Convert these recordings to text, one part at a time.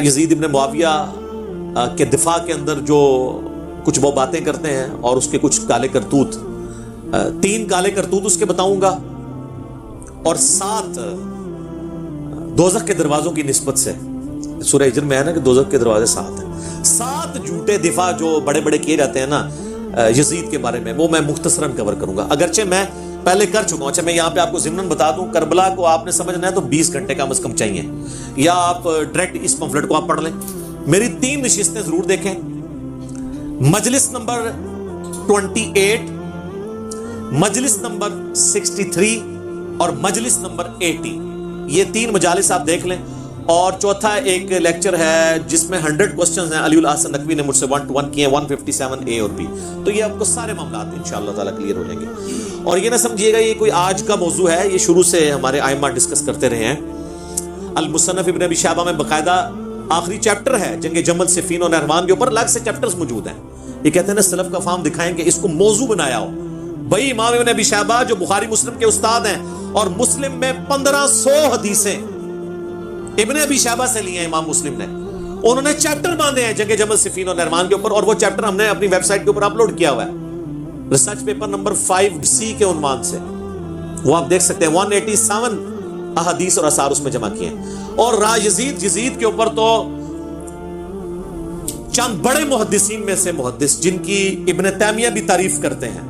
یزید ابن معاویہ کے دفاع کے اندر جو کچھ وہ باتیں کرتے ہیں اور اس کے کچھ کالے کرتوت، 3 کالے کرتوت اس کے بتاؤں گا، اور 7 دوزخ کے دروازوں کی نسبت سے. سورہ ہجر میں ہے نا کہ دوزخ کے دروازے 7 ہیں. 7 جھوٹے دفاع جو بڑے بڑے کیے جاتے ہیں نا یزید کے بارے میں، وہ میں مختصراً کور کروں گا. اگرچہ میں پہلے کر چکا ہوں. اچھا میں یہاں پہ آپ کو ضمناً بتا دوں، کربلا کو آپ نے سمجھنا ہے تو 20 گھنٹے کم از کم چاہیے، یا آپ ڈائریکٹ اس پمفلٹ کو آپ پڑھ لیں. میری 3 نشستیں ضرور دیکھیں. مجلس نمبر 28، مجلس نمبر 63 اور مجلس نمبر 80، یہ 3 مجالس آپ دیکھ لیں. اور چوتھا ایک لیکچر ہے جس میں 100 کوسچنز ہیں، علی الاحسن نقوی نے مجھ سے 1 to 1 کیے ہیں، 157 اے اور بی. تو یہ آپ کو سارے معاملات انشاءاللہ تعالیٰ کلیئر ہو جائیں گے. اور یہ نہ سمجھیے گا یہ کوئی آج کا موضوع ہے، یہ شروع سے ہمارے ائمہ ڈسکس کرتے رہے ہیں. المصنف ابن ابی شیبہ میں باقاعدہ آخری چیپٹر ہے جنگ جمل، صفین اور نہروان کے اوپر الگ سے چیپٹرز موجود ہیں. یہ کہتے ہیں نا سلف کا فہم دکھائیں کہ اس کو موضوع بنایا ہو. بھائی امام ابن ابی شیبہ جو بخاری مسلم کے استاد ہیں، اور مسلم میں 1500 حدیثیں ابن ابی شیبہ سے لی ہیں امام مسلم نے. انہوں نے چیپٹر باندھے ہیں جنگ جمل، صفین اور نہروان کے اوپر، اور وہ چیپٹر ہم نے اپنی ویب سائٹ کے اوپر اپلوڈ کیا ہوا ہے ریسرچ پیپر نمبر 5C کے عنوان سے. وہ آپ دیکھ سکتے ہیں. 187 احادیث اور آثار اس میں جمع کیے ہیں. اور یزید کے اوپر تو چند بڑے محدثین میں سے محدث جن کی ابن تیمیہ بھی تعریف کرتے ہیں.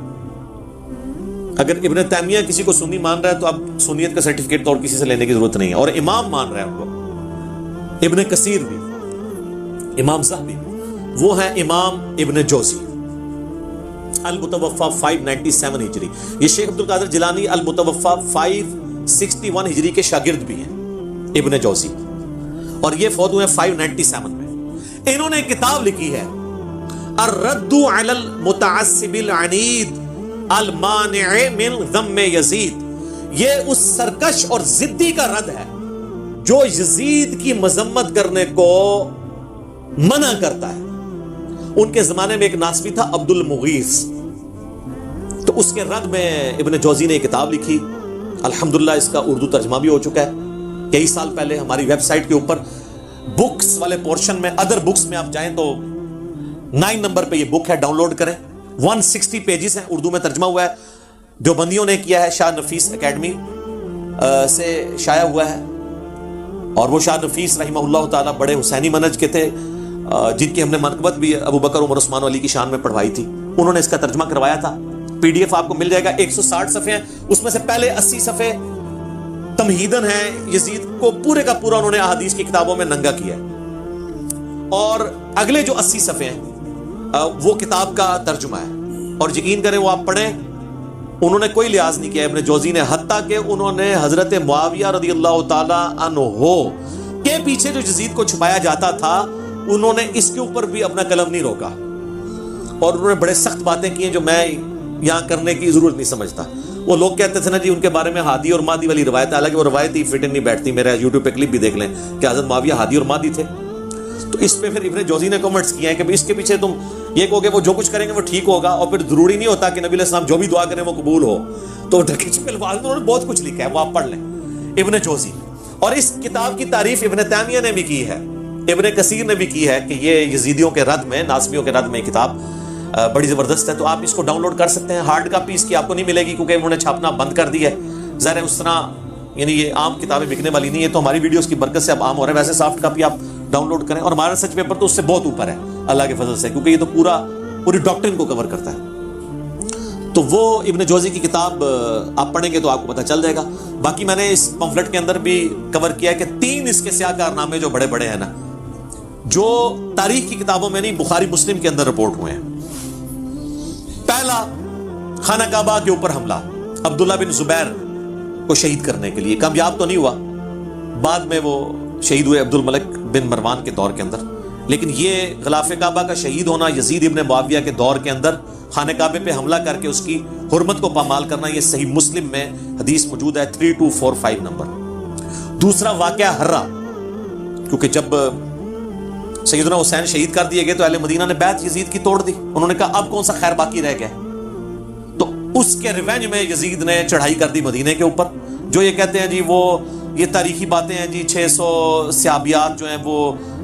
اگر ابن تیمیہ کسی کو سنی مان رہا ہے تو اب سنیت کا سرٹیفکیٹ تو اور کسی سے لینے کی ضرورت نہیں ہے. اور امام مان رہا ہے ان کو، ابن کثیر بھی، امام ذہبی، وہ ہیں امام ابن جوزی المتوفا 597 ہجری. یہ شیخ عبد القادر جیلانی المتوفا 561 ہجری کے شاگرد بھی ہیں ابن جوزی، اور یہ فوت ہوئے 597 میں. انہوں نے کتاب لکھی ہے الرد علی المتعصب العنید المانع من ذم یزید. یہ اس سرکش اور ضدی کا رد ہے جو یزید کی مذمت کرنے کو منع کرتا ہے. ان کے زمانے میں ایک ناصبی تھا عبد المغیث، تو اس کے رد میں ابن جوزی نے ایک کتاب لکھی. الحمدللہ اس کا اردو ترجمہ بھی ہو چکا ہے. کئی سال پہلے ہماری ویب سائٹ کے اوپر بکس والے پورشن میں، ادر بکس میں آپ جائیں تو 9 نمبر پہ یہ بک ہے، ڈاؤن لوڈ کریں. 160 پیجز ہیں، اردو میں ترجمہ ہوا ہے. دیوبندیوں نے کیا ہے، شاہ نفیس اکیڈمی سے شائع ہوا ہے. اور وہ شاہ نفیس رحمہ اللہ تعالیٰ بڑے حسینی منہج کے تھے، جن کی ہم نے منقبت بھی ابو بکر عمر عثمان علی کی شان میں پڑھوائی تھی. انہوں نے اس کا ترجمہ کروایا تھا. PDF آپ کو مل جائے گا. 160 صفحے ہیں، اس میں سے پہلے 80 صفحے تمہیدن ہیں. یزید کو پورے کا پورا انہوں نے احادیث کی کتابوں میں ننگا کیا ہے. اور اگلے جو 80 صفحے ہیں وہ کتاب کا ترجمہ ہے. اور یقین کریں وہ آپ پڑھیں، انہوں نے کوئی لحاظ نہیں کیا ابن جوزی نے، حتیٰ کہ انہوں نے حضرت معاویہ رضی اللہ تعالی عنہ کے پیچھے جو یزید کو چھپایا جاتا تھا، انہوں نے اس کے اوپر بھی اپنا قلم نہیں روکا. اور انہوں نے بڑے سخت باتیں کی ہیں جو میں یہاں کرنے کی ضرورت نہیں سمجھتا. وہ لوگ کہتے تھے نا جی ان کے بارے میں ہادی اور مادی والی روایت ہے، حالانکہ وہ روایت ہی فٹ نہیں بیٹھتی. میرا یوٹیوب پہ کلپ بھی دیکھ لیں کہ حضرت معاویہ ہادی اور مادی تھے. تو اس پہ پھر ابن جوزی نے کمنٹس کیے ہیں کہ اس کے پیچھے تم یہ کہو گے وہ جو کچھ کریں گے وہ ٹھیک ہوگا، اور پھر ضروری نہیں ہوتا کہ نبی علیہ السلام جو بھی دعا کریں وہ قبول ہو. تو ڈھکے چھپے الفاظ میں انہوں نے بہت کچھ لکھا ہے، وہ آپ پڑھ لیں ابن جوزی. اور اس کتاب کی تعریف ابن تیمیہ نے بھی کی ہے، ابن کثیر نے بھی کی ہے کہ یہ یزیدیوں کے رد میں، ناصبیوں کے رد میں کتاب بڑی زبردست ہے. تو آپ اس کو ڈاؤن لوڈ کر سکتے ہیں. ہارڈ کاپی اس کی آپ کو نہیں ملے گی کیونکہ انہوں نے چھاپنا بند کر دی ہے. ظاہر ہے اس طرح یعنی یہ عام کتابیں بکنے والی نہیں ہے، تو ہماری ویڈیوز کی برکت سے اب عام ہو رہا ہے. ویسے سافٹ کاپی آپ ڈاؤن لوڈ کریں. اور ہمارا سچ پیپر تو اس سے بہت اوپر ہے اللہ کے فضل سے، کیونکہ یہ تو پوری ڈاکٹرن کو کور کرتا ہے. تو وہ ابن جوزی کی کتاب آپ پڑھیں گے تو آپ کو پتہ چل جائے گا. باقی میں نے اس پمفلٹ کے اندر بھی کور کیا ہے کہ 3 اس کے سیاہ کارنامے جو بڑے بڑے ہیں نا، جو تاریخ کی کتابوں میں نہیں بخاری مسلم کے اندر رپورٹ ہوئے ہیں. پہلا، خانہ کعبہ کے اوپر حملہ عبداللہ بن زبیر کو شہید کرنے کے لیے. کامیاب تو نہیں ہوا، بعد میں وہ شہید ہوئے عبد الملک بن مروان کے دور کے اندر. لیکن یہ غلاف کعبہ کا شہید ہونا، یزید ابن معاویہ کے دور کے اندر خانہ کعبے پہ حملہ کر کے اس کی حرمت کو پامال کرنا، یہ صحیح مسلم میں حدیث موجود ہے 3245 نمبر. دوسرا واقعہ ہرہ، کیونکہ جب سیدنا حسین شہید کر دیے گئے تو اہل مدینہ نے بیعت یزید کی توڑ دی. انہوں نے کہا اب کون سا خیر باقی رہ گیا. تو اس کے ریونج میں یزید نے چڑھائی کر دی مدینے کے اوپر. جو یہ کہتے ہیں جی وہ یہ تاریخی باتیں ہیں جی 600 صحابیات جو ہیں وہ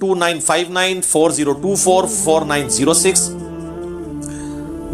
2959, 4024, 4906,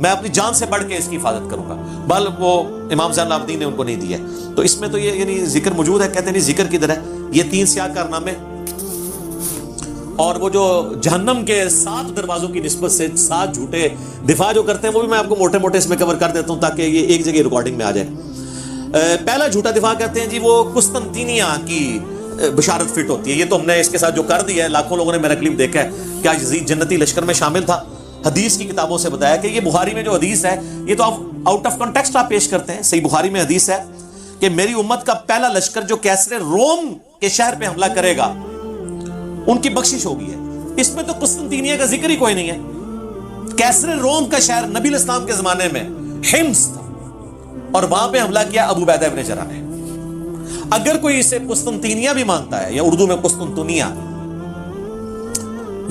میں اپنی جان سے بڑھ کے اس کی حفاظت کروں گا، بل وہ امام زین العابدین نے ان کو نہیں دیا. تو اس میں تو یہ یعنی ذکر موجود ہے. کہتے ہیں نہیں ذکر کدھر ہے؟ یہ 3 سیاہ کارنامے اور وہ جو جہنم کے 7 دروازوں کی نسبت سے 7 جھوٹے دفاع جو کرتے ہیں، وہ بھی میں آپ کو موٹے موٹے اس میں کور کر دیتا ہوں تاکہ یہ ایک جگہ ریکارڈنگ میں آ جائے. پہلا جھوٹا دفاع کہتے ہیں جی وہ قسطنطینیہ کی بشارت فٹ ہوتی ہے. یہ تو ہم نے اس کے ساتھ جو کر دیا ہے، لاکھوں لوگوں نے میرا کلپ دیکھا ہے، کیا یزید جنتی لشکر میں شامل تھا. حدیث کی کتابوں سے بتایا کہ یہ بخاری میں جو حدیث ہے، یہ تو آپ آؤٹ آف کنٹیکسٹ آپ پیش کرتے ہیں. صحیح بخاری میں حدیث ہے کہ میری امت کا پہلا لشکر جو کیسر روم کے شہر پہ حملہ کرے گا ان کی بخشش ہوگی ہے. اس میں تو قسطنطینیہ کا ذکر ہی کوئی نہیں ہے. کیسر روم کا شہر نبی الاسلام کے زمانے میں حمص تھا اور وہاں پہ حملہ کیا ابو عبیدہ ابن جراح نے. اگر کوئی اسے قسطنطینیہ بھی مانتا ہے یا اردو میں قسطنطنیہ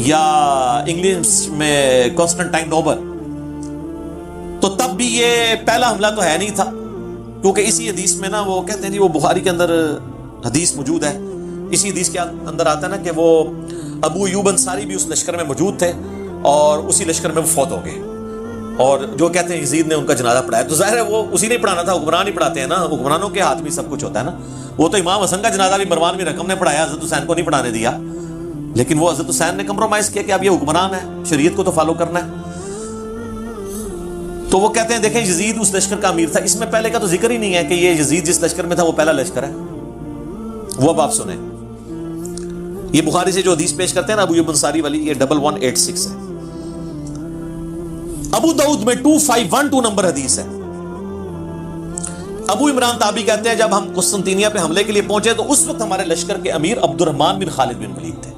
یا انگلش میں کانسٹنٹائن نوبل، تو تب بھی یہ پہلا حملہ تو ہے نہیں تھا، کیونکہ اسی حدیث میں نا وہ کہتے ہیں جی وہ بخاری کے اندر حدیث موجود ہے. اسی حدیث کے اندر آتا ہے نا کہ وہ ابو ایوب انصاری بھی اس لشکر میں موجود تھے اور اسی لشکر میں وہ فوت ہو گئے. اور جو کہتے ہیں یزید نے ان کا جنازہ پڑھایا، تو ظاہر ہے وہ اسی نے پڑھانا تھا، حکمران ہی پڑھاتے ہیں نا، حکمرانوں کے ہاتھ میں سب کچھ ہوتا ہے نا. وہ تو امام حسن کا جنازہ بھی مروان بن حکم نے پڑھایا، حضرت حسین کو نہیں پڑھانے دیا. لیکن وہ حضرت حسین نے کمپرومائز کیا کہ اب یہ حکمران ہے، شریعت کو تو فالو کرنا ہے. تو وہ کہتے ہیں دیکھیں یزید اس لشکر کا امیر تھا. اس میں پہلے کا تو ذکر ہی نہیں ہے کہ یہ یزید جس لشکر میں تھا وہ پہلا لشکر ہے. وہ اب آپ سنیں، یہ بخاری سے جو حدیث پیش کرتے ہیں نا ابو ایوب انصاری والی، یہ 1186 ہے. ابو داؤد میں 2512 نمبر حدیث ہے. ابو عمران تابعی کہتے ہیں جب ہم قسطنطینیہ پہ حملے کے لیے پہنچے تو اس وقت ہمارے لشکر کے امیر عبد الرحمن بن خالد بن ولید تھے.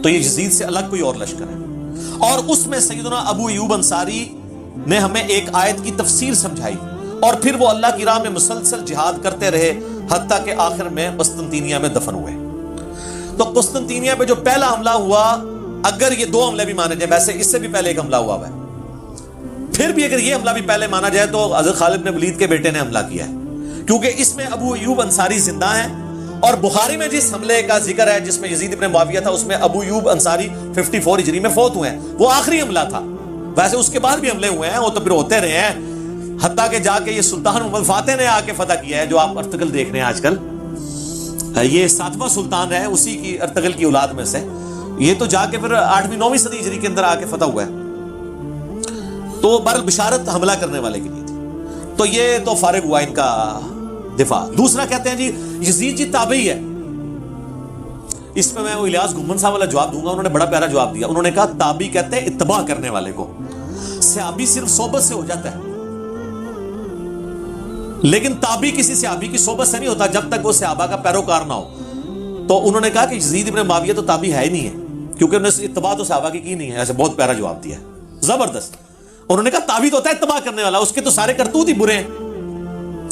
تو یہ یزید سے الگ کوئی اور لشکر ہے. اور اس میں سیدنا ابو ایوب انصاری نے ہمیں ایک آیت کی تفسیر سمجھائی اور پھر وہ اللہ کی راہ میں مسلسل جہاد کرتے رہے حتیٰ کہ آخر میں قسطنطینیہ میں دفن ہوئے. تو قسطنطینیہ پہ جو پہلا حملہ ہوا، اگر یہ 2 حملے بھی مانے جائیں، ویسے اس سے بھی پہلے ایک حملہ ہوا ہے، پھر بھی اگر یہ حملہ بھی پہلے مانا جائے تو حضرت خالد بن ولید کے بیٹے نے حملہ کیا ہے، کیونکہ اس میں ابو ایوب انصاری زندہ ہیں. اور بخاری میں جس حملے کا ذکر ہے جس میں یزید ابن معاویہ تھا، اس میں ابو ایوب انصاری 54 ہجری میں فوت ہوئے ہیں. وہ آخری حملہ تھا. ویسے اس کے بعد بھی حملے ہوئے ہیں، وہ تو پھر ہوتے رہے ہیں، حتیٰ کہ جا کے یہ سلطان محمد فاتح نے آ کے فتح کیا ہے، جو آپ ارطغرل دیکھ رہے ہیں آج کل. یہ 7واں سلطان ہے اسی کی ارطغرل کی اولاد میں سے. یہ تو جا کے پھر 8ویں 9ویں صدی ہجری کے اندر آ کے فتح ہوا ہے. تو بہرحال بشارت حملہ کرنے والے کے لیے تھی. تو یہ تو فارغ ہوا ان کا دفاع. دوسرا کہتے ہیں جی یزید جی تابعی ہے. اس میں وہ الیاس گھمن صاحب والا جواب دوں گا. انہوں نے بڑا پیارا جواب دیا. انہوں نے کہا تابعی کہتے ہیں اتباع کرنے والے کو. صحابی صرف صحبت سے ہو جاتا ہے، لیکن تابعی کسی صحابی کی صحبت سے نہیں ہوتا جب تک وہ صحابہ کا پیروکار نہ ہو. تو انہوں نے کہا کہ یزید ابن معاویہ تو تابعی ہے ہی نہیں ہے، کیونکہ انہوں نے اتباع تو صحابہ کی نہیں ہے. ایسے بہت پیارا جواب دیا، زبردست. انہوں نے کہا تابعی تو ہوتا ہے اتباع کرنے والا، اس کے تو سارے کرتوت ہی برے ہیں.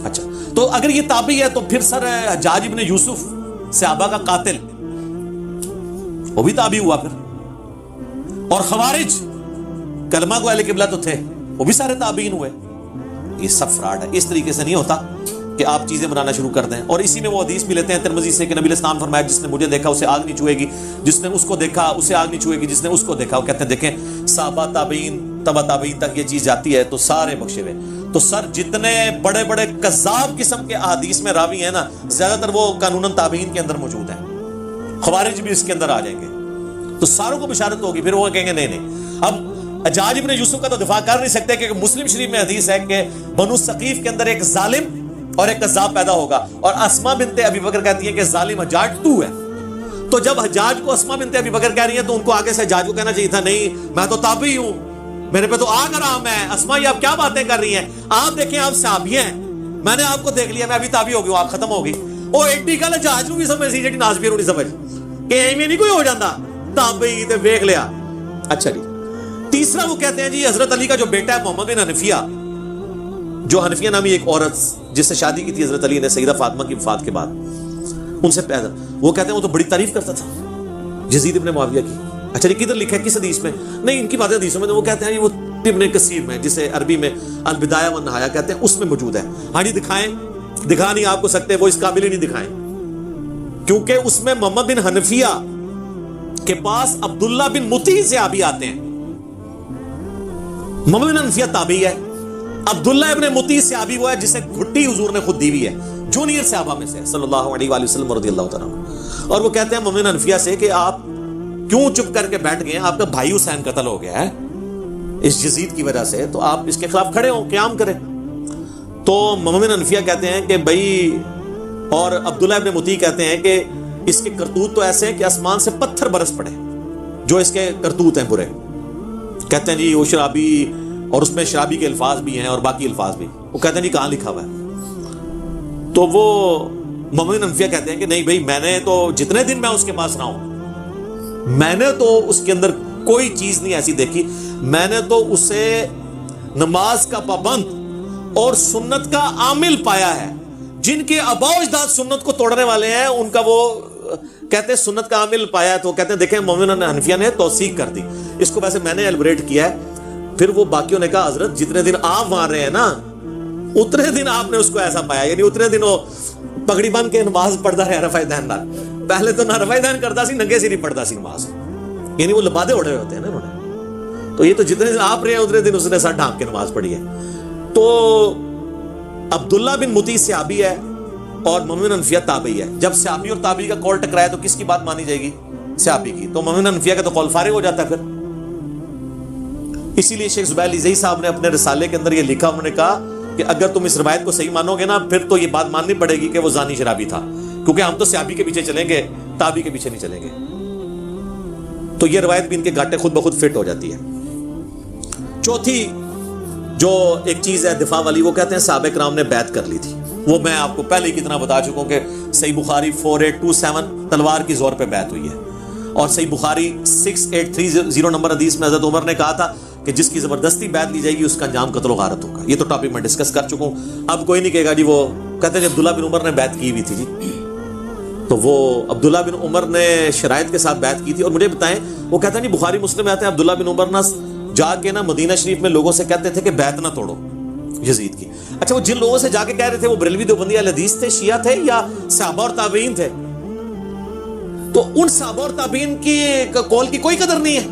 اچھا، تو اگر یہ تابعی ہے تو پھر سر حجاج ابن یوسف صحابہ کا قاتل، وہ بھی تابعی ہوا پھر. اور خوارج کلمہ کو اہل قبلہ تو تھے، وہ بھی سارے تابعین ہوئے. یہ سب فراڈ ہے. اس طریقے سے نہیں ہوتا کہ آپ چیزیں بنانا شروع کر دیں. اور اسی میں وہ حدیث بھی لیتے ہیں ترمذی سے کہ نبی اسلام فرمایا جس نے مجھے دیکھا اسے آگ نہیں چھوئے گی، جس نے اس کو دیکھا اسے آگ نہیں چھوئے گی، جس نے اس کو دیکھا. وہ کہتے ہیں دیکھیں صحابہ تابعین تبع تابعین تک یہ چیز جاتی ہے تو سارے بخشے ہوئے. تو سر جتنے بڑے بڑے کذاب قسم کے احادیث میں راوی ہیں نا، زیادہ تر وہ قانوناً تابعین کے اندر موجود ہیں. خوارج بھی اس کے اندر آ جائیں گے تو ساروں کو بشارت ہوگی. پھر وہ کہیں گے نہیں. اب حجاج ابن یوسف کا تو دفاع کر نہیں سکتے کہ مسلم شریف میں حدیث ہے کہ بنو ثقیف کے اندر ایک ظالم اور ایک کذاب پیدا ہوگا، اور اسماء بنت ابی بکر کہتی ہے کہ ظالم حجاج تو ہے. تو جب حجاج کو اسماء بنت ابی بکر کہہ رہی ہیں تو ان کو آگے سے حجاج کو کہنا چاہیے تھا نہیں میں تو تابعی ہوں، میرے پہ تو آگ حرام ہے. اسماء یہ آپ کیا باتیں کر رہی ہیں؟ آپ دیکھیں آپ صحابی ہیں، میں نے آپ کو دیکھ لیا، میں ابھی تابعی ہو گئی ہوں، آپ ختم ہو گئی. وہ ایڈی گل حجاج بھی سمجھ سی جی نازبیر نہیں سمجھ کہ ایویں نہیں کوئی ہو جاتا تابعی تے دیکھ لیا. اچھا جی، تیسرا وہ کہتے ہیں جی حضرت علی کا جو بیٹا ہے محمد بن حنفیہ، جو حنفیہ نامی ایک عورت جس سے شادی کی تھی حضرت علی نے سیدہ فاطمہ کی وفات کے بعد، ان سے پیدا، وہ کہتے ہیں وہ تو بڑی تعریف کرتا تھا یزید ابن معاویہ کی. اچھا جی، کدھر لکھا ہے کس حدیث میں؟ نہیں، ان کی باتیں حدیثوں میں. وہ کہتے ہیں وہ ابن کثیر میں، جسے عربی میں البدایہ والنہایہ کہتے ہیں، اس میں موجود ہے. ہاں جی دکھائیں. دکھا نہیں آپ کو سکتے، وہ اس قابل ہی نہیں دکھائیں، کیونکہ اس میں محمد بن حنفیہ کے پاس عبداللہ بن مطیع صحابی آتے ہیں. محمد بن انفیہ تابعی ہے، عبداللہ ابن مطیع صحابی وہ ہے جسے گھٹی حضور نے خود دی ہوئی ہے، جونیئر صحابہ میں سے صلی اللہ علیہ وآلہ وسلم رضی اللہ تعالیٰ عنہ. اور وہ کہتے ہیں محمد بن انفیہ سے کہ آپ کیوں چپ کر کے بیٹھ گئے ہیں؟ آپ کا بھائی حسین قتل ہو گیا ہے اس یزید کی وجہ سے، تو آپ اس کے خلاف کھڑے ہوں، قیام کریں. تو محمد بن انفیہ کہتے ہیں کہ بھائی، اور عبداللہ ابن مطیع کہتے ہیں کہ اس کے کرتوت تو ایسے ہیں کہ آسمان سے پتھر برس پڑے جو اس کے کرتوت ہیں برے. کہتے ہیں جی وہ شرابی، اور اس میں شرابی کے الفاظ بھی ہیں اور باقی الفاظ بھی. وہ کہتے ہیں جی کہاں لکھا ہوا ہے؟ تو وہ محمد بن انفیہ کہتے ہیں کہ نہیں بھائی، میں نے تو جتنے دن میں اس کے پاس رہا ہوں، میں نے تو اس کے اندر کوئی چیز نہیں ایسی دیکھی. میں نے تو اسے نماز کا پابند اور سنت کا عامل پایا ہے. جن کے آباء و اجداد سنت کو توڑنے والے ہیں، ان کا وہ کہتے ہیں سنت کا عامل پایا ہے. تو کہتے ہیں دیکھیں محمد بن حنفیہ نے توثیق کر دی اس کو. ویسے میں نے ایلبریٹ کیا ہے. پھر وہ باقیوں نے کہا حضرت جتنے دن آپ وہاں رہے ہیں نا، اتنے دن آپ نے اس کو ایسا پایا، یعنی اتنے دن وہ پگڑی بن کے نماز پڑھتا رہا رفع دین نال. پہلے تو نہ رفع دین کرتا سی، ننگے سر ہی پڑھتا سی نماز، یعنی وہ لبادے اڑے ہوئے ہوتے ہیں نا انہوں نے. تو یہ تو جتنے دن آپ رہے ہیں اتنے دن اس نے سر ڈھانپ کے نماز پڑھی ہے. تو عبداللہ بن مطیع صحابی ہے اور محمد بن انفیہ تابعی ہے. جب صحابی اور تابعی کا قول ٹکرایا تو کس کی بات مانی جائے گی؟ صحابی کی. تو محمد بن انفیہ کا تو قول فارغ ہو جاتا ہے پھر. اسی لیے شیخ زبیر علیزئی صاحب نے اپنے رسالے کے اندر یہ لکھا، انہوں نے کہا کہ اگر تم اس روایت کو صحیح مانو گے نا، پھر تو یہ بات ماننی پڑے گی کہ وہ زانی شرابی تھا، کیونکہ ہم تو صحابی کے پیچھے چلیں گے، تابعی کے پیچھے نہیں چلیں گے. تو یہ روایت بھی ان کے گاٹے خود بخود فٹ ہو جاتی ہے. چوتھی جو ایک چیز ہے دفاع والی، وہ کہتے ہیں صحابہ کرام نے بیعت کر لی تھی. وہ میں آپ کو پہلے کی طرح بتا چکا ہوں کہ صحیح بخاری 4827 تلوار کی زور پہ بیعت ہوئی ہے، اور صحیح بخاری 6830 نمبر حدیث میں حضرت عمر نے کہا تھا کہ جس کی زبردستی بیعت لی جائے گی اس کا انجام قتل و غارت ہوگا. یہ تو ٹاپک میں ڈسکس کر چکا ہوں. اب کوئی نہیں کہے گا جی وہ کہتے ہیں عبداللہ بن عمر نے بیعت کی ہوئی تھی. جی تو وہ عبداللہ بن عمر نے شرائط کے ساتھ بیعت کی تھی. اور مجھے بتائیں، وہ کہتے ہیں نہیں بخاری مسلم میں آتے ہیں عبداللہ بن عمر نہ جا کے نا مدینہ شریف میں لوگوں سے کہتے تھے کہ بیعت نہ توڑو یزید کی. اچھا، وہ جن لوگوں سے جا کے کہہ رہے تھے وہ بریلوی دیوبندی اہل حدیث تھے، شیعہ تھے، یا صحابہ اور تابعین تھے؟ تو ان صحابہ اور تابعین کی قول کی کوئی قدر نہیں ہے.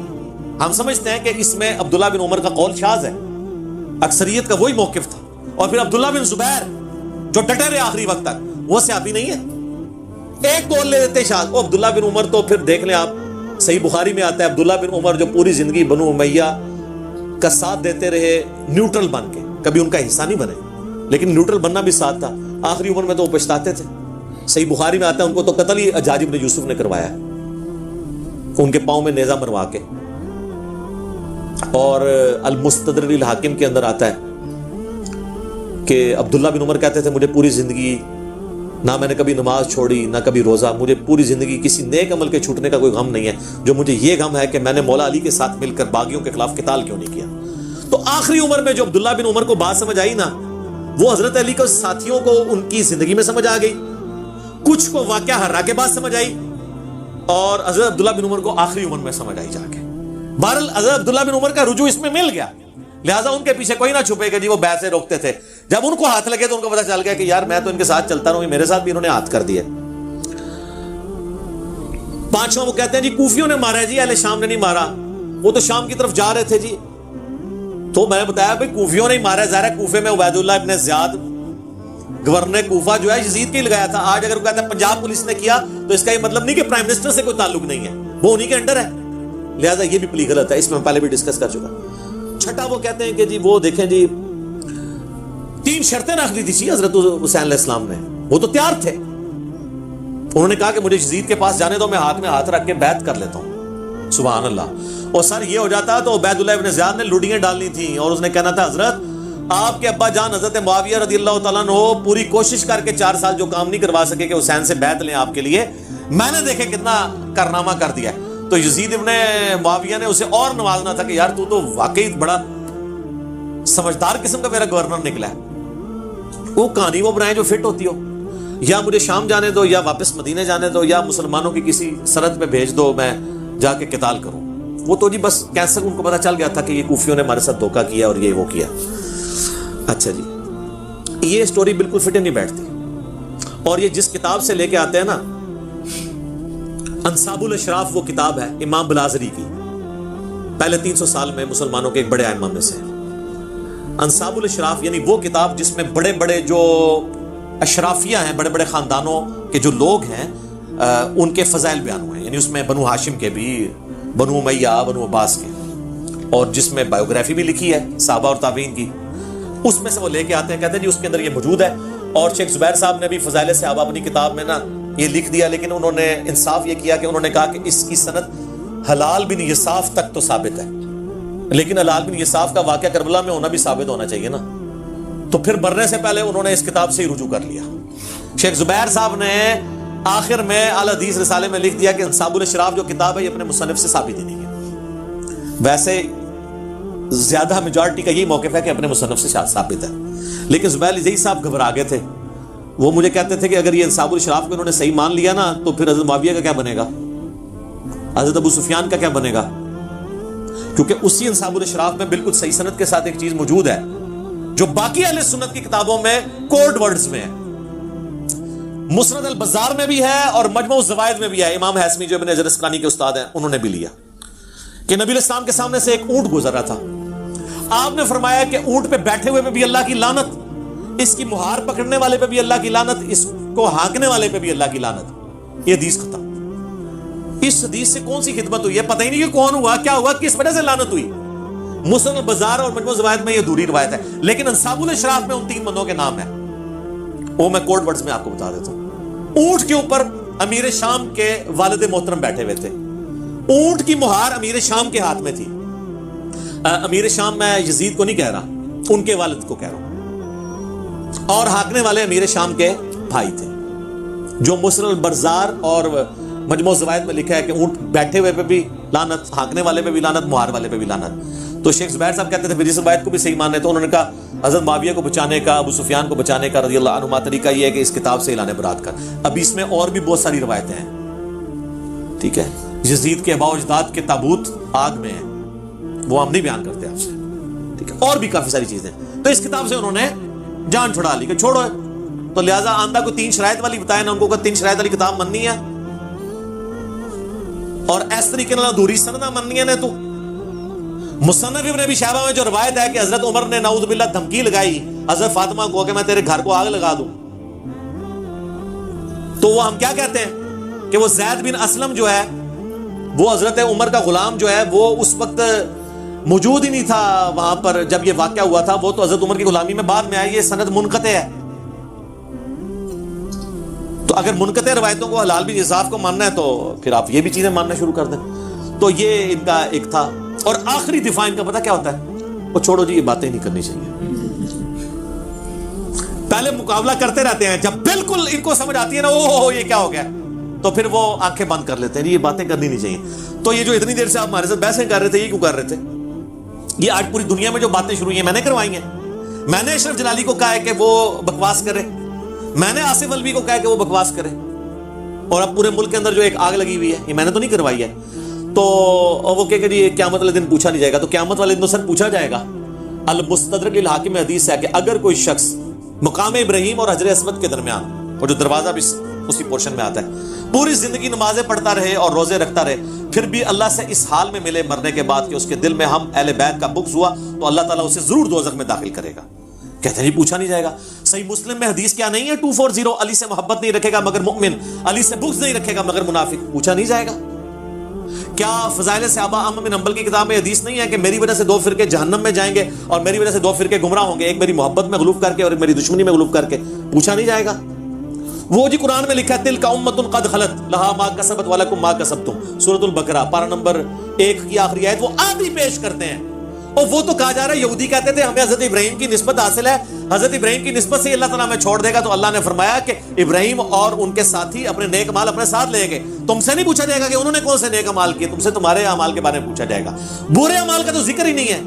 ہم سمجھتے ہیں کہ اس میں عبداللہ بن عمر کا قول شاذ ہے، اکثریت کا وہی موقف تھا. اور پھر عبداللہ بن زبیر جو ڈٹے رہے آخری وقت تک، وہ صحابی نہیں ہے. ایک قول لے دیتے شاذ. وہ عبداللہ بن عمر تو پھر دیکھ لیں آپ، صحیح بخاری میں آتا ہے عبداللہ بن عمر جو پوری زندگی بنو امیہ کا ساتھ دیتے رہے نیوٹرل بن کے، کبھی ان کا حصہ نہیں بنے، لیکن نیوٹرل بننا بھی ساتھ تھا. آخری عمر میں تو وہ پچھتاتے تھے. صحیح بخاری میں آتا ہے ان کو تو قتل ہی حجاج بن یوسف نے کروایا، ان کے پاؤں میں نیزہ مروا کے. اور المستدرک الحاکم کے اندر آتا ہے کہ عبداللہ بن عمر کہتے تھے مجھے پوری زندگی نہ میں نے کبھی نماز چھوڑی نہ کبھی روزہ، مجھے پوری زندگی کسی نیک عمل کے چھوٹنے کا کوئی غم نہیں ہے، جو مجھے یہ غم ہے کہ میں نے مولا علی کے ساتھ مل کر باغیوں کے خلاف قتال کیوں نہیں کیا. تو آخری عمر میں جو عبداللہ بن عمر کو بات سمجھ آئی نا، وہ حضرت علی کو ساتھیوں کو ان کی زندگی میں سمجھ آ گئی، کچھ کو واقعہ ہررا کے بعد سمجھ آئی، اور حضرت عبداللہ بن عمر کو آخری عمر میں سمجھ آئی جا کے. بہرحال حضرت عبداللہ بن عمر کا رجوع اس میں مل گیا، لہٰذا ان کے پیچھے کوئی نہ چھپے کہ جی وہ بیعت سے روکتے تھے. جب ان کو ہاتھ لگے تو ان کو پتہ چل گیا کہ یار میں تو ان کے ساتھ چلتا رہوں، میرے ساتھ بھی انہوں نے ہاتھ کر دیے. پانچواں وہ کہتے ہیں جی کوفیوں نے مارا ہے، جی اہل شام نے نہیں مارا، وہ تو شام کی طرف جا رہے تھے. جی تو میں نے بتایا بھائی کوفیوں نے ہی مارا ہے، ظاہر ہے کوفے میں عبید اللہ ابن زیاد گورنر کوفہ جو ہے یزید کے ہی لگایا تھا. آج اگر وہ کہتا ہے پنجاب پولیس نے کیا تو اس کا یہ مطلب نہیں کہ پرائم منسٹر سے کوئی تعلق نہیں ہے، وہ انہی کے انڈر ہے، لہٰذا یہ بھی پلی غلط ہے. اس میں پہلے بھی ڈسکس کر چکا. چھٹا وہ کہتے ہیں کہ جی وہ دیکھیں جی 3 شرطیں رکھ دی تھی حضرت حسین علیہ السلام نے، وہ تو تیار تھے. انہوں نے کہا کہ مجھے یزید کے پاس جانے دو، میں ہاتھ میں ہاتھ رکھ کے بیعت کر لیتا ہوں. سبحان اللہ. اور سر یہ ہو جاتا تو عبید اللہ ابن زیاد نے لوڈیاں ڈالنی تھیں اور اس نے کہنا تھا حضرت آپ کے ابا جان حضرت معاویہ رضی اللہ تعالیٰ عنہ پوری کوشش کر کے 4 سال جو کام نہیں کروا سکے کہ حسین سے بیعت لیں آپ کے لیے، میں نے دیکھے کتنا کارنامہ کر دیا. تو یزید ابن معاویہ نے اسے اور نوازنا تھا کہ یار تو واقعی بڑا سمجھدار قسم کا میرا گورنر نکلا ہے. وہ کہانی وہ بنائے جو فٹ ہوتی ہو، یا مجھے شام جانے دو یا واپس مدینے جانے دو یا مسلمانوں کی کسی سرحد پہ بھیج دو میں جا کے قتال کروں. وہ تو جی بس کیسے ان کو پتا چل گیا تھا کہ یہ کوفیوں نے ہمارے ساتھ دھوکہ کیا اور یہ وہ کیا. اچھا جی، یہ سٹوری بالکل فٹ نہیں بیٹھتی. اور یہ جس کتاب سے لے کے آتے ہیں نا، انصاب الاشراف وہ کتاب ہے امام بلازری کی، پہلے 300 سال میں مسلمانوں کے ایک بڑے ائمہ میں سے. انصاب الاشراف یعنی وہ کتاب جس میں بڑے بڑے جو اشرافیہ ہیں، بڑے بڑے خاندانوں کے جو لوگ ہیں ان کے فضائل بیان ہوئے ہیں، یعنی اس میں بنو ہاشم کے بھی، بنو امیہ، بنو عباس کے، اور جس میں بایوگرافی بھی لکھی ہے صحابہ اور تابعین کی، اس میں سے وہ لے کے آتے ہیں، کہتے ہیں جی اس کے اندر یہ موجود ہے۔ اور شیخ زبیر صاحب نے بھی فضائل صحابہ اپنی کتاب میں نا یہ لکھ دیا، لیکن انہوں نے انصاف یہ کیا کہ انہوں نے کہا کہ اس کی سند حلال بن یساف تک تو ثابت ہے، لیکن حلال بن یساف کا واقعہ کربلا میں ہونا بھی ثابت ہونا چاہیے نا، تو پھر مرنے سے پہلے انہوں نے اس کتاب سے ہی رجوع کر لیا۔ شیخ زبیر صاحب نے آخر میں اعلی حدیث رسالے میں لکھ دیا کہ انصاب الاشراف جو کتاب ہے یہ اپنے مصنف سے ثابت ہی نہیں ہے۔ ویسے زیادہ میجارٹی کا یہی موقف ہے کہ اپنے مصنف سے ثابت ہے، لیکن زبیر علی زئی صاحب گھبرا گئے تھے، وہ مجھے کہتے تھے کہ اگر یہ انصاب الاشراف کو انہوں نے صحیح مان لیا نا تو پھر حضرت معاویہ کا کیا بنے گا، حضرت ابو سفیان کا کیا بنے گا، کیونکہ اسی انصاب الاشراف میں بالکل صحیح سند کے ساتھ ایک چیز موجود ہے جو باقی اہل سنت کی کتابوں میں کوڈ ورڈز میں ہے، مسند البزار میں بھی ہے اور مجمع الزوائد میں بھی ہے۔ امام حیثمی جو ابن حجر اسقلانی کے استاد ہیں انہوں نے بھی لیا کہ نبی علیہ السلام کے سامنے سے ایک اونٹ گزر رہا تھا، آپ نے فرمایا کہ اونٹ پہ بیٹھے ہوئے پہ بھی اللہ کی لعنت، اس کی مہار پکڑنے والے پہ بھی اللہ کی لعنت، اس کو ہانکنے والے پہ بھی اللہ کی لعنت۔ یہ حدیث ختم۔ اس حدیث سے کون سی خدمت ہوئی ہے پتہ ہی نہیں کہ کون ہوا، کیا ہوا، کس وجہ سے لعنت ہوئی۔ مسند البزار اور مجموع الزوائد میں یہ دوری روایت ہے، لیکن انصاب الاشراف میں ان 3 بندوں کے نام ہیں، وہ میں کوڈ ورڈز میں آپ کو بتا دیتا ہوں۔ اونٹ کے اوپر امیر شام کے والد محترم بیٹھے ہوئے تھے، اونٹ کی مہار امیر شام کے ہاتھ میں تھی۔ امیر شام میں یزید کو نہیں کہہ رہا، ان کے والد کو کہہ رہا ہوں، اور ہانکنے والے امیر شام کے بھائی تھے، جو مسند البزار اور مجموع الزوائد میں لکھا ہے کہ اونٹ بیٹھے ہوئے پہ بھی لعنت، ہانکنے والے پہ بھی لعنت، مہار والے پہ بھی لعنت۔ تو شیخ زبیر صاحب کہتے تھے پھر اس روایت کو بھی صحیح ماننے، تو انہوں نے کہا حضرت معاویہ کو بچانے کا، ابو سفیان کو بچانے کا رضی اللہ عنہما طریقہ یہ ہے کہ اس کتاب سے اعلان برات کر۔ اب اس میں اور بھی بہت ساری روایتیں ہیں، ٹھیک ہے، یزید کے آباء و اجداد کے تابوت آگ میں ہیں، وہ ہم نہیں بیان کرتے آپ سے، ٹھیک ہے، اور بھی کافی ساری چیزیں۔ تو اس کتاب سے انہوں نے جان چھڑا لی کہ چھوڑو، تو لہٰذا آندہ کو 3 شرائط والی بتایا نا، ان کو 3 شرائط والی کتاب مننی ہے، اور اس طریقے نہ دوری سندہ مننی ہے نے تو۔ مصنف ابن ابی شیبہ میں جو روایت ہے کہ حضرت عمر نے نعوذ باللہ دھمکی لگائی حضرت فاطمہ کو کہ میں تیرے گھر کو آگ لگا دوں، تو وہ ہم کیا کہتے ہیں کہ وہ زید بن اسلم جو ہے، وہ حضرت عمر کا غلام جو ہے، وہ اس وقت موجود ہی نہیں تھا وہاں پر جب یہ واقعہ ہوا تھا، وہ تو حضرت عمر کی غلامی میں بعد میں آئی، یہ سند منقطع ہے۔ تو اگر منقطع روایتوں کو حلال بن یساف کو ماننا ہے تو پھر آپ یہ بھی چیزیں ماننا شروع کر دیں۔ تو یہ ان کا ایک تھا، اور آخری دفاع ان کا پتہ کیا ہوتا ہے، وہ چھوڑو جی یہ باتیں نہیں کرنی چاہیے، پہلے مقابلہ کرتے رہتے ہیں، جب بالکل ان کو سمجھ آتی ہے نا اوہ یہ کیا ہو گیا، تو پھر وہ آنکھیں بند کر لیتے ہیں، یہ باتیں کرنی نہیں چاہیے۔ تو یہ جو اتنی دیر سے آپ ہمارے ساتھ بحثیں کر رہے تھے، یہ کیوں کر رہے تھے؟ یہ آج پوری دنیا میں جو باتیں شروع ہوئی ہیں میں نے کروائی ہیں، میں نے اشرف جلالی کو کہا ہے کہ وہ بکواس کرے، میں نے آصف الوی کو کہا ہے کہ وہ بکواس کرے، اور اب پورے ملک کے اندر جو ایک آگ لگی ہوئی ہے یہ میں نے تو نہیں کروائی ہے۔ تو وہ کہ جی قیامت والے دن پوچھا نہیں جائے گا، تو قیامت والے دن تو سر پوچھا جائے گا۔ المستدرک للحاکم میں حدیث ہے کہ اگر کوئی شخص مقام ابراہیم اور حجر اسود کے درمیان، اور جو دروازہ بھی اسی پورشن میں آتا ہے، پوری زندگی نمازیں پڑھتا رہے اور روزے رکھتا رہے، پھر بھی اللہ سے اس حال میں ملے مرنے کے بعد کہ اس کے دل میں ہم اہل بیت کا بغض ہوا، تو اللہ تعالیٰ اسے ضرور دوزخ میں داخل کرے گا۔ کہتے ہیں جی پوچھا نہیں جائے گا۔ صحیح مسلم میں حدیث کیا نہیں ہے 240، علی سے محبت نہیں رکھے گا مگر مؤمن، علی سے بغض نہیں رکھے گا مگر منافق، پوچھا نہیں جائے گا۔ کیا فضائل صحابہ احمد بن حنبل کی کتاب میں حدیث نہیں ہے کہ میری وجہ سے 2 فرقے جہنم میں جائیں گے اور میری وجہ سے 2 فرقے گمراہ ہوں گے، ایک میری محبت میں غلوف کر کے اور ایک میری دشمنی میں غلوف کر کے؟ پوچھا نہیں جائے گا۔ وہ جی قرآن میں لکھا ہے تلک امۃ قد خلت لہا ما کسبت ولکم ما کسبتم، سورۃ البقرہ پارہ نمبر 1 کی آخری آیت، وہ آدھی پیش کرتے ہیں، اور وہ تو کہا جا رہا ہے یہودی کہتے تھے ہمیں حضرت ابراہیم کی نسبت حاصل ہے، حضرت ابراہیم کی نسبت سے اللہ تعالیٰ ہمیں چھوڑ دے گا، تو اللہ نے فرمایا کہ ابراہیم اور ان کے ساتھی اپنے نیک اعمال اپنے ساتھ لے گئے، تم سے نہیں پوچھا جائے گا کہ انہوں نے کون سے نیک اعمال کیے، تم سے تمہارے اعمال کے بارے میں پوچھا جائے گا، برے اعمال کا تو ذکر ہی نہیں ہے،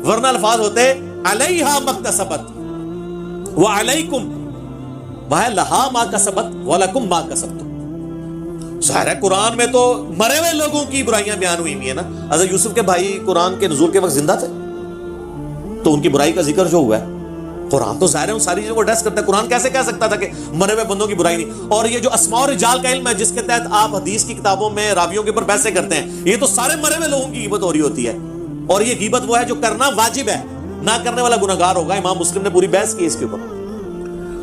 ورنہ الفاظ ہوتے علیہا مکتسبت وعلیکم، وہ لہا ما کسبت ولکم ما کسبتم۔ ظاہر ہے قرآن میں تو مرے ہوئے لوگوں کی برائیاں بیان ہوئی ہیں نا، حضرت یوسف کے بھائی قرآن کے نزول کے وقت زندہ تھے، تو ان کی برائی کا ذکر جو ہوا ہے، قرآن تو ظاہر ہے ان ساری چیزوں کو ایڈریس کرتا ہے، قرآن کیسے کہہ سکتا تھا کہ مرے ہوئے بندوں کی برائی نہیں؟ اور یہ جو اسماء و رجال کا علم ہے جس کے تحت آپ حدیث کی کتابوں میں راویوں کے اوپر بحثیں کرتے ہیں، یہ تو سارے مرے ہوئے لوگوں کی غیبت ہو رہی ہوتی ہے، اور یہ غیبت وہ ہے جو کرنا واجب ہے، نہ کرنے والا گناہگار ہوگا. امام مسلم نے پوری بحث کی اس کے اوپر.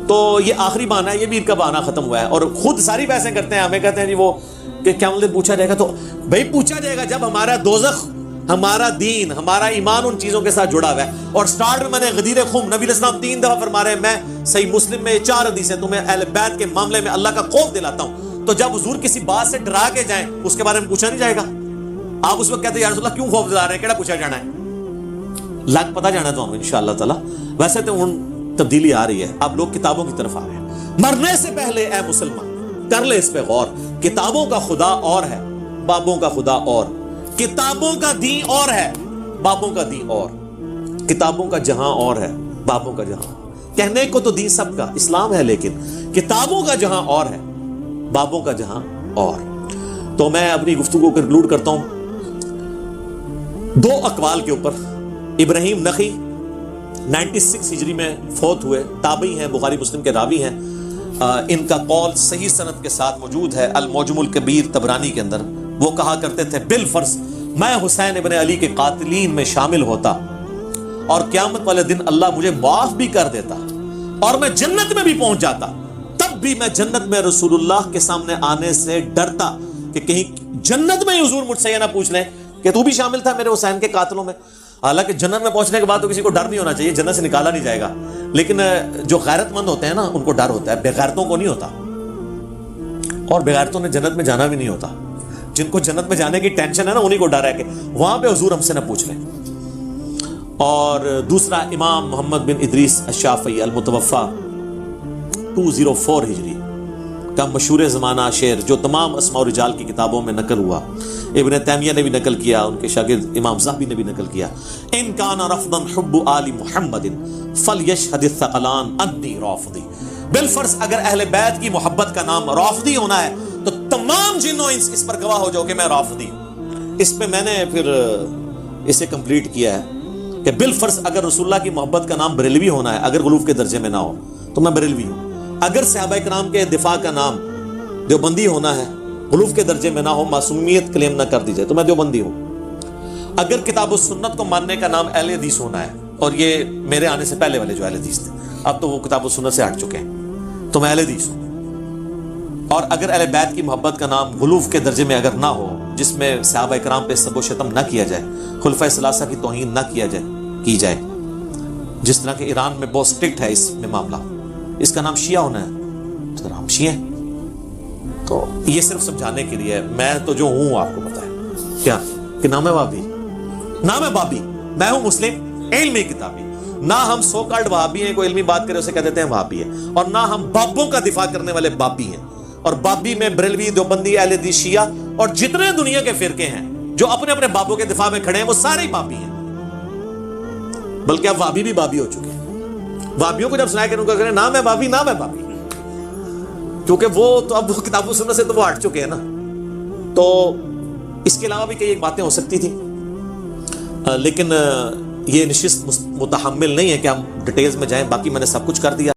تو یہ آخری بہانہ ہے, یہ بھی ان کا بہانہ ختم ہوا ہے, اور خود ساری بحثیں کرتے ہیں. ہمیں کہتے ہیں جی وہ کہ قیامت میں پوچھا جائے گا. تو بھائی پوچھا جائے گا جب ہمارا دوزخ, ہمارا دین, ہمارا ایمان ان چیزوں کے ساتھ جڑا ہوا ہے. اور سٹارٹ میں میں نے غدیر خم, نبی علیہ السلام 3 دفعہ فرما رہے ہیں, میں صحیح مسلم میں 4 حدیث ہیں, تمہیں اہل بیت کے معاملے میں اللہ کا خوف دلاتا ہوں. تو جب حضور کسی بات سے ڈرا کے جائیں, اس کے بارے میں پوچھا نہیں جائے گا. آپ اس وقت کہتے ہیں یا رسول اللہ کیوں خوف دلا رہے ہیں, کیڑا پوچھا جانا ہے, لگ پتہ جانا تو ہم انشاءاللہ تعالی. ویسے تو تبدیلی آ رہی ہے, اب لوگ کتابوں کی طرف آ رہے ہیں. مرنے سے پہلے اے مسلمان کر لے اس پہ غور, کتابوں کا خدا اور ہے, بابوں کا خدا اور, کتابوں کا دین اور ہے, بابوں کا دین اور, کتابوں کا جہاں اور ہے, بابوں کا جہاں. کہنے کو تو دین سب کا اسلام ہے, لیکن کتابوں کا جہاں اور ہے, بابوں کا جہاں اور. تو میں اپنی گفتگو کو کنکلوڈ کرتا ہوں 2 اقوال کے اوپر. ابراہیم نخعی 96 ہجری میں فوت ہوئے, تابعی ہیں, بخاری مسلم کے راوی ہیں. ان کا قول صحیح سند کے ساتھ موجود ہے المعجم الکبیر طبرانی کے اندر. وہ کہا کرتے تھے بالفرض میں حسین ابن علی کے قاتلین میں شامل ہوتا اور قیامت والے دن اللہ مجھے معاف بھی کر دیتا اور میں جنت میں بھی پہنچ جاتا, تب بھی میں جنت میں رسول اللہ کے سامنے آنے سے ڈرتا کہ کہیں جنت میں حضور مجھ سے یہ نہ پوچھ لیں کہ تو بھی شامل تھا میرے حسین کے قاتلوں میں. حالانکہ جنت میں پہنچنے کے بعد تو کسی کو ڈر نہیں ہونا چاہیے, جنت سے نکالا نہیں جائے گا. لیکن جو غیرت مند ہوتے ہیں نا, ان کو ڈر ہوتا ہے, بے غیرتوں کو نہیں ہوتا. اور بے غیرتوں نے جنت میں جانا بھی نہیں ہوتا. جن کو جنت میں جانے کی ٹینشن ہے نا, انہیں کو ڈر ہے کہ وہاں پہ حضور ہم سے نہ پوچھ لیں. اور دوسرا امام محمد بن ادریس الشافعی المتوفا 204 ہجری کا مشہور زمانہ شعر جو تمام اسماء و رجال کی کتابوں میں نقل ہوا, ابن تیمیہ نے بھی نقل کیا, ان کے شاگرد امام ذہبی نے بھی نقل کیا. ان کان رفضا حب آل محمد فلیشہد الثقلان انی رافضی. بالفرض اگر اہل بیت کی محبت کا نام رافضی ہونا ہے تو تمام جنوں اس پر گواہ ہو جاؤ کہ میں رافضی ہوں. اس پہ میں نے پھر اسے کمپلیٹ کیا ہے کہ بالفرض اگر رسول اللہ کی محبت کا نام بریلوی ہونا ہے, اگر غلوف کے درجے میں نہ ہو تو میں بریلوی ہوں. اگر صحابہ کرام کے دفاع کا نام دیوبندی ہونا ہے, غلوف کے درجے میں نہ ہو, معصومیت کلیم نہ کر دی جائے تو میں دیوبندی ہوں. اگر کتاب و سنت کو ماننے کا نام اہل حدیث ہونا ہے, اور یہ میرے آنے سے پہلے والے جو اہل حدیث تھے, اب تو وہ کتاب و سنت سے ہٹ چکے ہیں, تو میں اہل حدیث ہوں. اور اگر اہل بیت کی محبت کا نام غلوف کے درجے میں اگر نہ ہو, جس میں صحابہ کرام پہ سب و شتم نہ کیا جائے, خلفائے ثلاثہ کی توہین نہ کی جائے, جس طرح کہ ایران میں بہت سٹرکٹ ہے اس میں معاملہ, اس کا نام شیعہ ہونا ہے تو ہم شیعہ ہیں. تو یہ صرف سمجھانے کے لیے, میں تو جو ہوں آپ کو پتا ہے کیا کہ نام ہے وہابی, نام ہے بابی, میں ہوں مسلم علمی کتابی. نہ ہم سو کالڈ وہابی ہیں, کوئی علمی بات کرے اسے کہہ دیتے ہیں وہابی ہے, اور نہ ہم بابوں کا دفاع کرنے والے بابی ہیں. اور بابی میں بریلوی, دیوبندی, اہل حدیث, شیعہ اور جتنے دنیا کے فرقے ہیں جو اپنے اپنے بابوں کے دفاع میں کھڑے ہیں وہ سارے بابی ہیں. بلکہ اب وہابی بھی بابی ہو چکے ہیں. وہابیوں کو جب سنایا کہ ان کا کہنے نام ہے بابی, نام ہے بابی, کیونکہ وہ تو اب وہ کتابوں سننے سے تو وہ ہٹ چکے ہیں نا. تو اس کے علاوہ بھی کئی ایک باتیں ہو سکتی تھی, لیکن یہ نشست متحمل نہیں ہے کہ ہم ڈیٹیلز میں جائیں. باقی میں نے سب کچھ کر دیا.